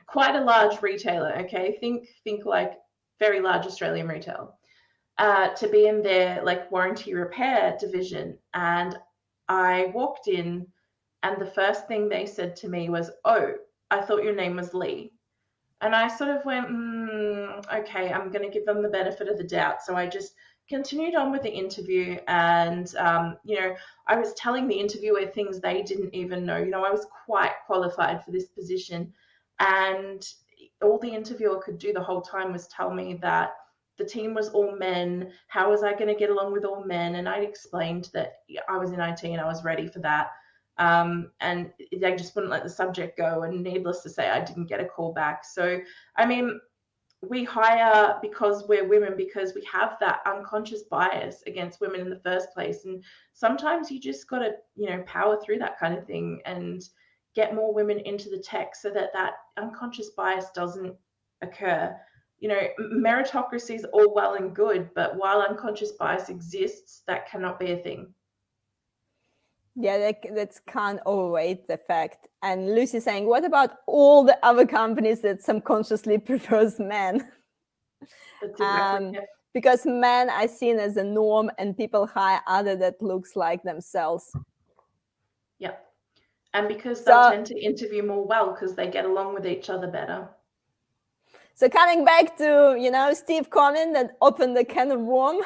quite a large retailer. Okay, think like very large Australian retail. To be in their warranty repair division, and I walked in, and the first thing they said to me was, "Oh, I thought your name was Lee." And I sort of went, okay, I'm going to give them the benefit of the doubt. So I just continued on with the interview, and I was telling the interviewer things they didn't even know. I was quite qualified for this position, and all the interviewer could do the whole time was tell me that the team was all men. How was I going to get along with all men? And I explained that I was in IT and I was ready for that. And they just wouldn't let the subject go. And needless to say, I didn't get a call back. So, I mean, we hire because we're women, because we have that unconscious bias against women in the first place. And sometimes you just got to, power through that kind of thing and get more women into the tech so that unconscious bias doesn't occur. Meritocracy is all well and good, but while unconscious bias exists, that cannot be a thing. Yeah, that can't overweight the fact. And Lucy saying, what about all the other companies that subconsciously prefers men? That's exactly it. Because men are seen as a norm, and people hire other that looks like themselves. Yeah. And because they'll tend to interview more well because they get along with each other better. So coming back to, Steve comment that opened the can of worm.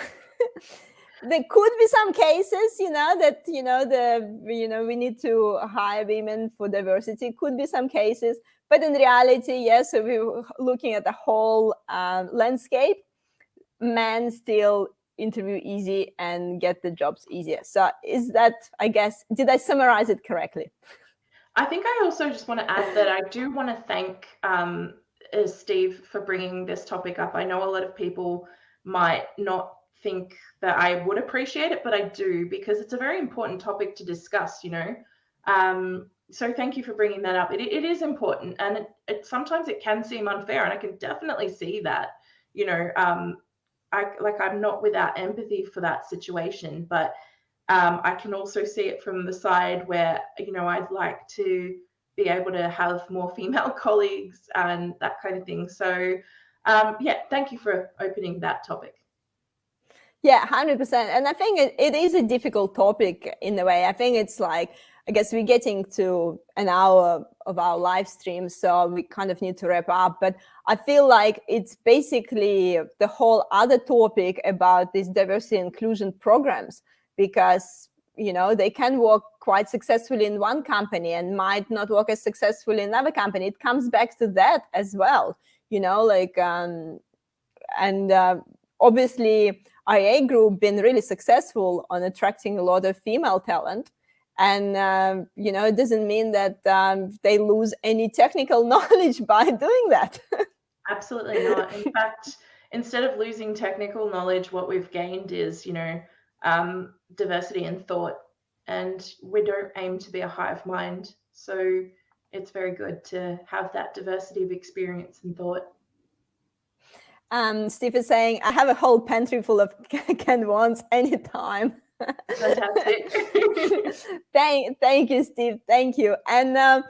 There could be some cases, that, we need to hire women for diversity. Could be some cases. But in reality, yes, so we're looking at the whole landscape. Men still interview easy and get the jobs easier. So is that, I guess, did I summarize it correctly? I think I also just want to add that I do want to thank Steve for bringing this topic up. I know a lot of people might not think that I would appreciate it, but I do, because it's a very important topic to discuss, so thank you for bringing that up. It is important, and it sometimes it can seem unfair, and I can definitely see that, I'm not without empathy for that situation, but I can also see it from the side where, I'd like to be able to have more female colleagues and that kind of thing. So, thank you for opening that topic. Yeah, 100%. And I think it is a difficult topic in a way. I think it's like, I guess we're getting to an hour of our live stream, so we kind of need to wrap up. But I feel like it's basically the whole other topic about these diversity inclusion programs, because, they can work quite successfully in one company and might not work as successfully in another company. It comes back to that as well, obviously IA Group been really successful on attracting a lot of female talent. And, it doesn't mean that they lose any technical knowledge by doing that. Absolutely not. In fact, instead of losing technical knowledge, what we've gained is, diversity in thought. And we don't aim to be a hive mind. So it's very good to have that diversity of experience and thought. Steve is saying, I have a whole pantry full of canned ones anytime. Fantastic. Thank you, Steve. Thank you. And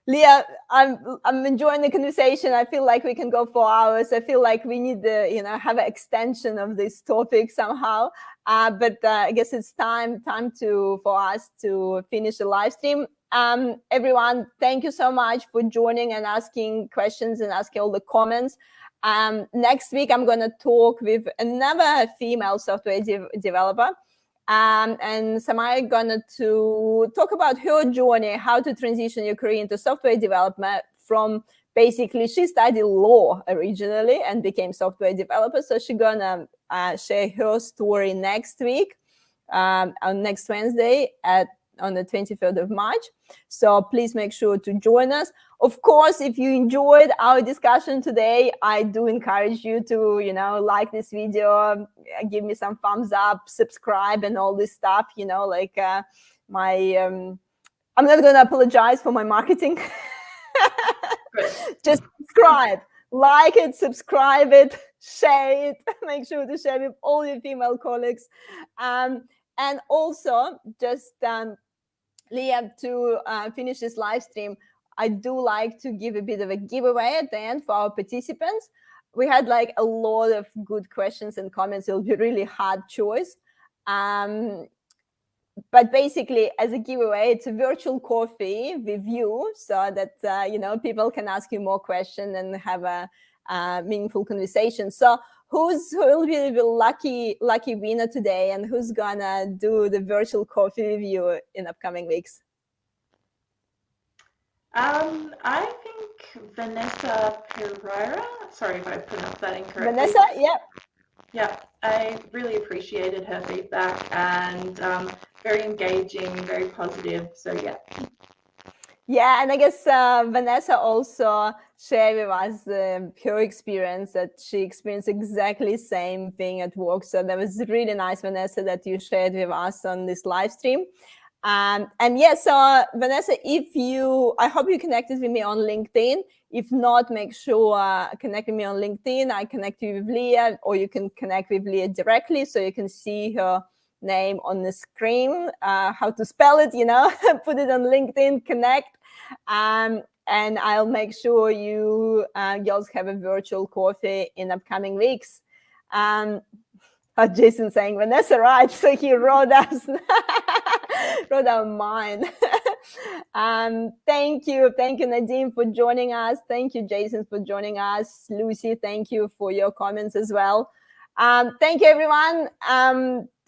Leah, I'm enjoying the conversation. I feel like we can go for hours. I feel like we need to, have an extension of this topic somehow. But I guess it's time for us to finish the live stream. Everyone, thank you so much for joining and asking questions and asking all the comments. Next week, I'm going to talk with another female software developer. And Samaya going to talk about her journey, how to transition your career into software development from basically, she studied law originally and became software developer. So she's going to share her story next week, on next Wednesday on the 23rd of March. So please make sure to join us. Of course, if you enjoyed our discussion today, I do encourage you to, like this video, give me some thumbs up, subscribe and all this stuff, I'm not going to apologize for my marketing. Just subscribe, like it, subscribe it, share it, make sure to share with all your female colleagues. And also just, Leah, to finish this live stream, I do like to give a bit of a giveaway at the end for our participants. We had like a lot of good questions and comments. It'll be really hard choice. But basically, as a giveaway, it's a virtual coffee with you, so that people can ask you more questions and have a meaningful conversation. So who will be the lucky winner today, and who's gonna do the virtual coffee with you in upcoming weeks? I think Vanessa Pereira. Sorry if I pronounced that incorrectly. Vanessa, yeah. Yeah, I really appreciated her feedback, and very engaging, very positive. So yeah. Yeah, and I guess Vanessa also shared with us her experience, that she experienced exactly the same thing at work. So that was really nice, Vanessa, that you shared with us on this live stream. And yeah, so Vanessa, I hope you connected with me on LinkedIn. If not, make sure connect with me on LinkedIn. I connect you with Leah, or you can connect with Leah directly, so you can see her name on the screen, how to spell it, put it on LinkedIn, connect. And I'll make sure you girls have a virtual coffee in upcoming weeks. Jason saying, Vanessa, right? So he wrote our mind. Thank you, Nadine, for joining us. Thank you, Jason, for joining us. Lucy, thank you for your comments as well. Thank you, everyone.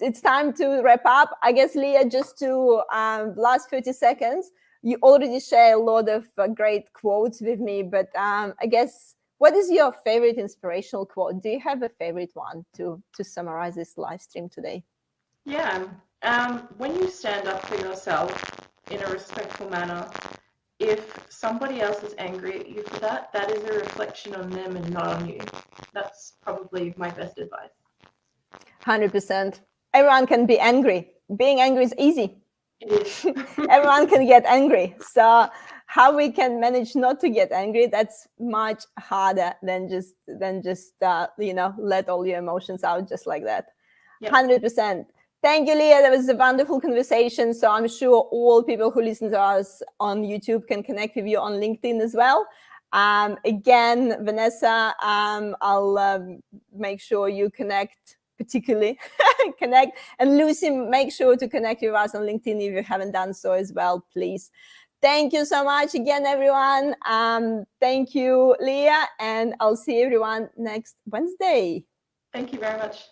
It's time to wrap up. I guess, Leah, just to last 30 seconds, you already share a lot of great quotes with me, but I guess, what is your favorite inspirational quote? Do you have a favorite one to summarize this live stream today? Yeah. When you stand up for yourself in a respectful manner, if somebody else is angry at you for that, that is a reflection on them and not on you. That's probably my best advice. 100%. Everyone can be angry. Being angry is easy. It is. Everyone can get angry. So how we can manage not to get angry, that's much harder than just let all your emotions out just like that. Yep. 100%. Thank you, Leah. That was a wonderful conversation. So I'm sure all people who listen to us on YouTube can connect with you on LinkedIn as well. Again, Vanessa, I'll make sure you connect, particularly connect. And Lucy, make sure to connect with us on LinkedIn if you haven't done so as well, please. Thank you so much again, everyone. Thank you, Leah, and I'll see everyone next Wednesday. Thank you very much.